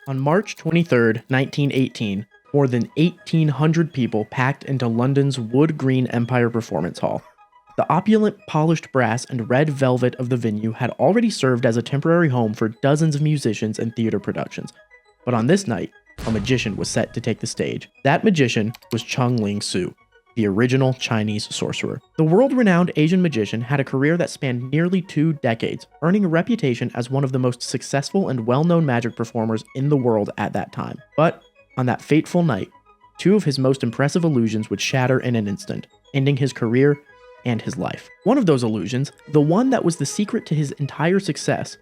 On March 23, 1918, more than 1,800 people packed into London's Wood Green Empire Performance Hall. The opulent, polished brass and red velvet of the venue had already served as a temporary home for dozens of musicians and theater productions. But on this night, a magician was set to take the stage. That magician was Chung Ling Soo, the original Chinese sorcerer. The world-renowned Asian magician had a career that spanned nearly 2 decades, earning a reputation as one of the most successful and well-known magic performers in the world at that time. But on that fateful night, 2 of his most impressive illusions would shatter in an instant, ending his career and his life. One of those illusions, the one that was the secret to his entire success,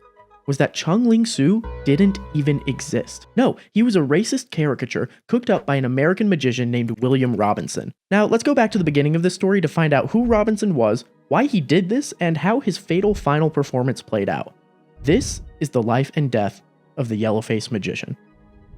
was that Chung Ling Soo didn't even exist. No, he was a racist caricature cooked up by an American magician named William Robertson. Now, let's go back to the beginning of this story to find out who Robertson was, why he did this, and how his fatal final performance played out. This is the life and death of the yellow-faced magician.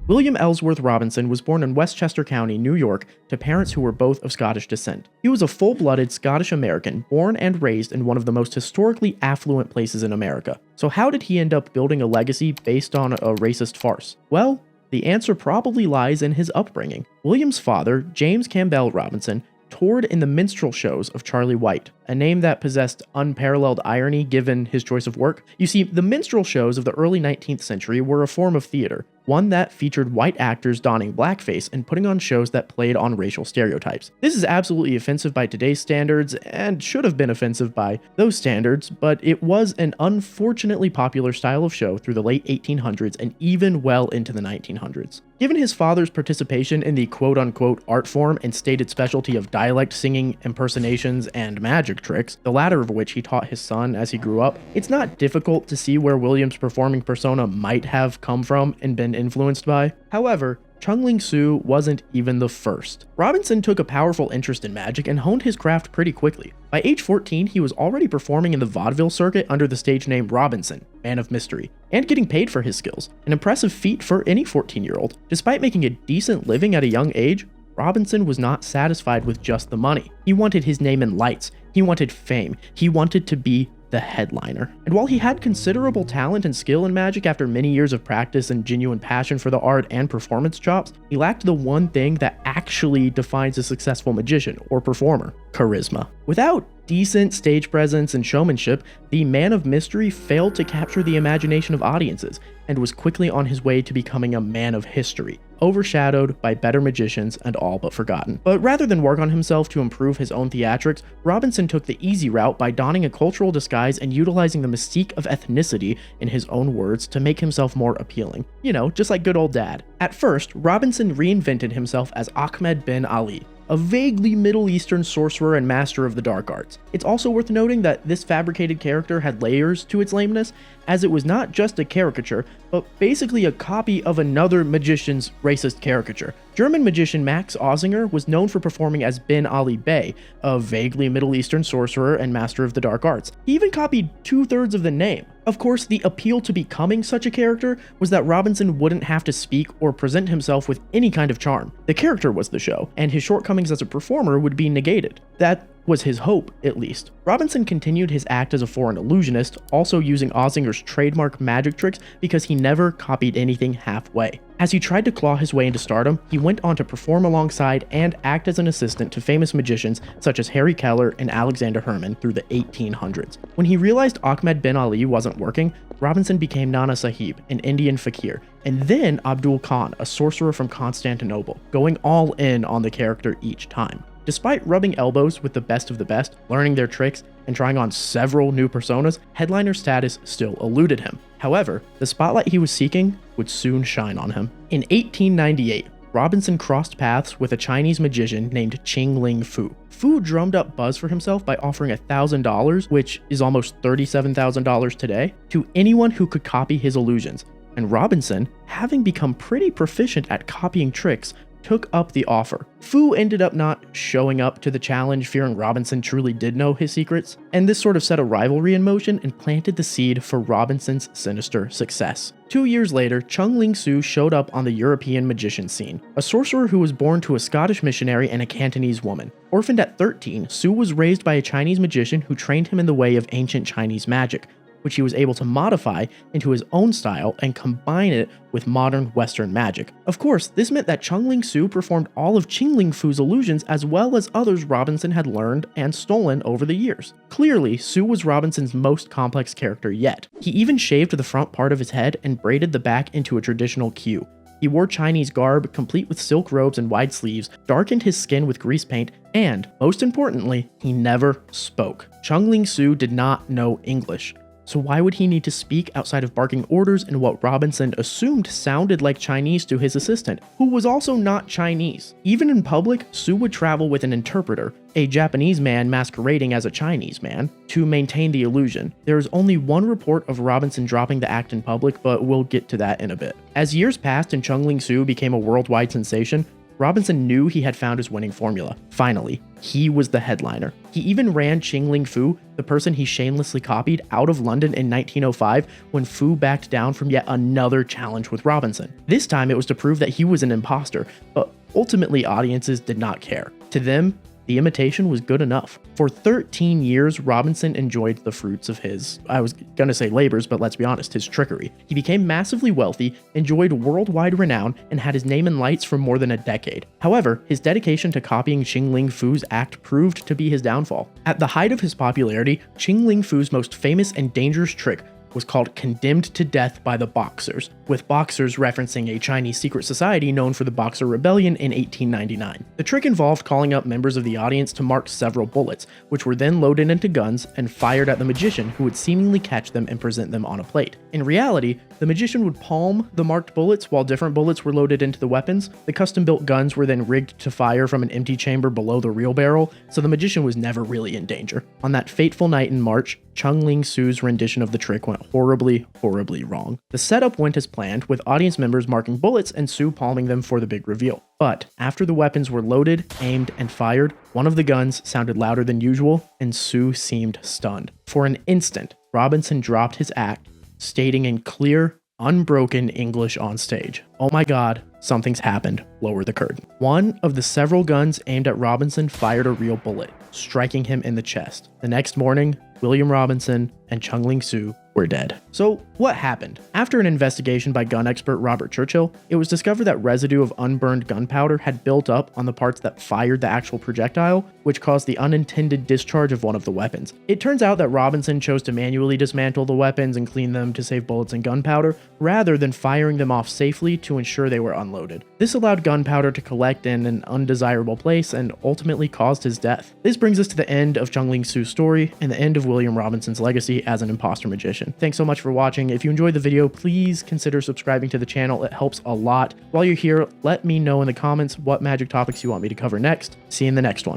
William Ellsworth Robinson was born in Westchester County, New York, to parents who were both of Scottish descent. He was a full-blooded Scottish-American, born and raised in one of the most historically affluent places in America. So how did he end up building a legacy based on a racist farce? Well, the answer probably lies in his upbringing. William's father, James Campbell Robinson, toured in the minstrel shows of Charlie White, a name that possessed unparalleled irony given his choice of work. You see, the minstrel shows of the early 19th century were a form of theater, one that featured white actors donning blackface and putting on shows that played on racial stereotypes. This is absolutely offensive by today's standards, and should have been offensive by those standards, but it was an unfortunately popular style of show through the late 1800s and even well into the 1900s. Given his father's participation in the quote-unquote art form and stated specialty of dialect singing, impersonations, and magic tricks, the latter of which he taught his son as he grew up, it's not difficult to see where William's performing persona might have come from and been influenced by. However, Chung Ling Soo wasn't even the first. Robinson took a powerful interest in magic and honed his craft pretty quickly. By age 14, he was already performing in the vaudeville circuit under the stage name Robinson, Man of Mystery, and getting paid for his skills, an impressive feat for any 14-year-old. Despite making a decent living at a young age, Robinson was not satisfied with just the money. He wanted his name in lights, he wanted fame, he wanted to be the headliner. And while he had considerable talent and skill in magic after many years of practice and genuine passion for the art and performance chops, he lacked the one thing that actually defines a successful magician or performer: charisma. Without decent stage presence and showmanship, the Man of Mystery failed to capture the imagination of audiences and was quickly on his way to becoming a man of history, overshadowed by better magicians and all but forgotten. But rather than work on himself to improve his own theatrics, Robinson took the easy route by donning a cultural disguise and utilizing the mystique of ethnicity, in his own words, to make himself more appealing. You know, just like good old dad. At first, Robinson reinvented himself as Ahmed bin Ali, a vaguely Middle Eastern sorcerer and master of the dark arts. It's also worth noting that this fabricated character had layers to its lameness, as it was not just a caricature, but basically a copy of another magician's racist caricature. German magician Max Ozinger was known for performing as Bin Ali Bey, a vaguely Middle Eastern sorcerer and master of the dark arts. He even copied 2/3 of the name. Of course, the appeal to becoming such a character was that Robinson wouldn't have to speak or present himself with any kind of charm. The character was the show, and his shortcomings as a performer would be negated. That was his hope, at least. Robinson continued his act as a foreign illusionist, also using Ozinger's trademark magic tricks because he never copied anything halfway. As he tried to claw his way into stardom, he went on to perform alongside and act as an assistant to famous magicians such as Harry Keller and Alexander Herman through the 1800s. When he realized Ahmed bin Ali wasn't working, Robinson became Nana Sahib, an Indian fakir, and then Abdul Khan, a sorcerer from Constantinople, going all in on the character each time. Despite rubbing elbows with the best of the best, learning their tricks, and trying on several new personas, headliner status still eluded him. However, the spotlight he was seeking would soon shine on him. In 1898, Robinson crossed paths with a Chinese magician named Chingling Fu. Fu drummed up buzz for himself by offering $1,000, which is almost $37,000 today, to anyone who could copy his illusions. And Robinson, having become pretty proficient at copying tricks, took up the offer. Fu ended up not showing up to the challenge, fearing Robinson truly did know his secrets, and this sort of set a rivalry in motion and planted the seed for Robinson's sinister success. 2 years later, Chung Ling Soo showed up on the European magician scene, a sorcerer who was born to a Scottish missionary and a Cantonese woman. Orphaned at 13, Soo was raised by a Chinese magician who trained him in the way of ancient Chinese magic, which he was able to modify into his own style and combine it with modern Western magic. Of course, this meant that Chung Ling Soo performed all of Chingling Fu's illusions as well as others Robinson had learned and stolen over the years. Clearly, Soo was Robinson's most complex character yet. He even shaved the front part of his head and braided the back into a traditional queue. He wore Chinese garb, complete with silk robes and wide sleeves, darkened his skin with grease paint, and, most importantly, he never spoke. Chung Ling Soo did not know English. So why would he need to speak outside of barking orders in what Robinson assumed sounded like Chinese to his assistant, who was also not Chinese? Even in public, Soo would travel with an interpreter, a Japanese man masquerading as a Chinese man, to maintain the illusion. There is only one report of Robinson dropping the act in public, but we'll get to that in a bit. As years passed and Chung Ling Soo became a worldwide sensation, Robinson knew he had found his winning formula. Finally, he was the headliner. He even ran Chingling Fu, the person he shamelessly copied, out of London in 1905 when Fu backed down from yet another challenge with Robinson. This time it was to prove that he was an imposter, but ultimately audiences did not care. To them, the imitation was good enough. For 13 years, Robinson enjoyed the fruits of his, I was gonna say labors, but let's be honest, his trickery. He became massively wealthy, enjoyed worldwide renown, and had his name in lights for more than a decade. However, his dedication to copying Chingling Fu's act proved to be his downfall. At the height of his popularity, Chingling Fu's most famous and dangerous trick was called Condemned to Death by the Boxers, with Boxers referencing a Chinese secret society known for the Boxer Rebellion in 1899. The trick involved calling up members of the audience to mark several bullets, which were then loaded into guns and fired at the magician, who would seemingly catch them and present them on a plate. In reality, the magician would palm the marked bullets while different bullets were loaded into the weapons. The custom-built guns were then rigged to fire from an empty chamber below the real barrel, so the magician was never really in danger. On that fateful night in March, Chung Ling Soo's rendition of the trick went horribly, horribly wrong. The setup went as planned, with audience members marking bullets and Soo palming them for the big reveal. But after the weapons were loaded, aimed, and fired, one of the guns sounded louder than usual, and Soo seemed stunned. For an instant, Robinson dropped his act, stating in clear, unbroken English on stage, "Oh my God, something's happened. Lower the curtain." One of the several guns aimed at Robinson fired a real bullet, striking him in the chest. The next morning, William Robertson and Chung Ling Soo were dead. So what happened? After an investigation by gun expert Robert Churchill, it was discovered that residue of unburned gunpowder had built up on the parts that fired the actual projectile, which caused the unintended discharge of one of the weapons. It turns out that Robinson chose to manually dismantle the weapons and clean them to save bullets and gunpowder, rather than firing them off safely to ensure they were unloaded. This allowed gunpowder to collect in an undesirable place and ultimately caused his death. This brings us to the end of Chung Ling Soo's story and the end of William Robinson's legacy as an imposter magician. Thanks so much for watching. If you enjoyed the video, please consider subscribing to the channel. It helps a lot. While you're here, let me know in the comments what magic topics you want me to cover next. See you in the next one.